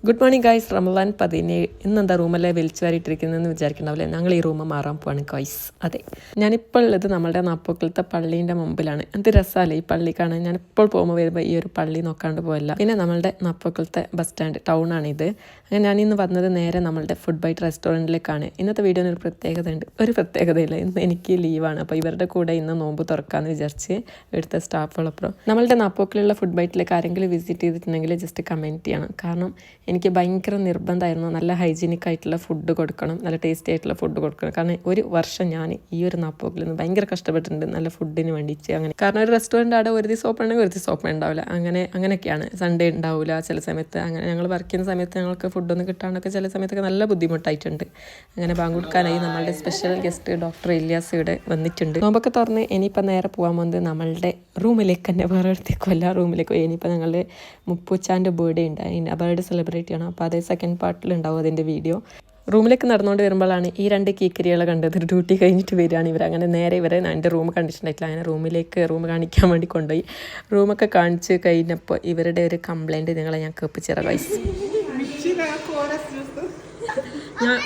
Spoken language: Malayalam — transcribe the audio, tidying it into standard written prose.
Good morning guys. റമദാൻ 17 ഇന്നെന്താ റൂമല്ലേ വലിച്ചു വാരിയിട്ടിരിക്കുന്നതെന്ന് വിചാരിക്കണ്ടാവില്ലേ. ഞങ്ങൾ ഈ റൂം മാറാൻ പോവാണ് ഗൈസ്. അതെ, ഞാനിപ്പോൾ ഉള്ളത് നമ്മളുടെ നാപ്പോക്കലത്തെ പള്ളീൻ്റെ മുമ്പിലാണ്. എന്ത് രസമല്ലേ ഈ പള്ളി കാണാൻ. ഞാനിപ്പോൾ പോകുമ്പോൾ വരുമ്പോൾ ഈ ഒരു പള്ളി നോക്കാണ്ട് പോയല്ല. പിന്നെ നമ്മളുടെ നാപ്പോക്കലത്തെ ബസ് സ്റ്റാൻഡ് ടൗണാണിത്. അങ്ങനെ ഞാനിന്ന് വന്നത് നേരെ നമ്മളുടെ ഫുഡ് ബൈറ്റ് റെസ്റ്റോറൻറ്റിലേക്കാണ്. ഇന്നത്തെ വീഡിയോന് ഒരു പ്രത്യേകത ഉണ്ട്. ഒരു പ്രത്യേകതയില്ല, ഇന്ന് എനിക്ക് ലീവാണ്. അപ്പോൾ ഇവരുടെ കൂടെ ഇന്ന് നോമ്പ് തുറക്കാമെന്ന് വിചാരിച്ച് ഇവിടുത്തെ സ്റ്റാഫുകളപ്പുറം നമ്മളുടെ നാപ്പോക്കലുള്ള ഫുഡ് ബൈറ്റിലേക്ക് ആരെങ്കിലും വിസിറ്റ് ചെയ്തിട്ടുണ്ടെങ്കിൽ ജസ്റ്റ് കമൻറ്റ് ചെയ്യണം. കാരണം എനിക്ക് ഭയങ്കര നിർബന്ധമായിരുന്നു നല്ല ഹൈജീനിക് ആയിട്ടുള്ള ഫുഡ് കൊടുക്കണം, നല്ല ടേസ്റ്റി ആയിട്ടുള്ള ഫുഡ് കൊടുക്കണം. കാരണം ഒരു വർഷം ഞാൻ ഈ ഒരു നാപ്പോക്കിൽ നിന്ന് ഭയങ്കര കഷ്ടപ്പെട്ടിട്ടുണ്ട് നല്ല ഫുഡിന് വേണ്ടിയിട്ട്. അങ്ങനെ കാരണം ഒരു റെസ്റ്റോറൻറ്റ് അവിടെ ഒരു ദിവസം ഓപ്പൺ ആണെങ്കിൽ ഒരു ദിവസം ഓപ്പൺ ഉണ്ടാവില്ല. അങ്ങനെയൊക്കെയാണ്. സൺഡേ ഉണ്ടാവില്ല ചില സമയത്ത്. അങ്ങനെ ഞങ്ങൾ വർക്ക് ചെയ്യുന്ന സമയത്ത് ഞങ്ങൾക്ക് ഫുഡൊന്നും കിട്ടാണ്ടൊക്കെ ചില സമയത്തൊക്കെ നല്ല ബുദ്ധിമുട്ടായിട്ടുണ്ട്. അങ്ങനെ ബാങ്ക് കൊടുക്കാനായി നമ്മളുടെ സ്പെഷ്യൽ ഗസ്റ്റ് ഡോക്ടർ ഇല്യാസ് ഇവിടെ വന്നിട്ടുണ്ട്. നോമ്പൊക്കെ തുറന്ന് ഇനിയിപ്പോൾ നേരെ പോകാൻ പോകുന്നത് നമ്മളുടെ റൂമിലേക്ക് തന്നെ, വേറെ അടുത്തേക്കും എല്ലാ റൂമിലേക്കും. ഇനിയിപ്പോൾ ഞങ്ങളുടെ മുപ്പൂച്ചാൻ്റെ ബർത്ത്ഡേ ഉണ്ട്, അതിൻ്റെ ബർത്ത്ഡേ സെലിബ്രേറ്റ് ചെയ്യണം. അപ്പോൾ അതേ സെക്കൻഡ് പാർട്ടിലുണ്ടാവും അതിൻ്റെ വീഡിയോ. റൂമിലേക്ക് നടന്നുകൊണ്ട് വരുമ്പോഴാണ് ഈ രണ്ട് കീക്കരികളെ കണ്ടത്. ഡ്യൂട്ടി കഴിഞ്ഞിട്ട് വരികയാണ് ഇവർ. അങ്ങനെ നേരെ ഇവരെ എൻ്റെ റൂം കണ്ടിട്ടുണ്ടായിട്ടില്ല. അങ്ങനെ റൂം കാണിക്കാൻ വേണ്ടി കൊണ്ടുപോയി. റൂമൊക്കെ കാണിച്ച് കഴിഞ്ഞപ്പോൾ ഇവരുടെ ഒരു കംപ്ലൈൻറ്റ് നിങ്ങളെ ഞാൻ കേൾപ്പിച്ചിറ ഗൈസ്. ഞാൻ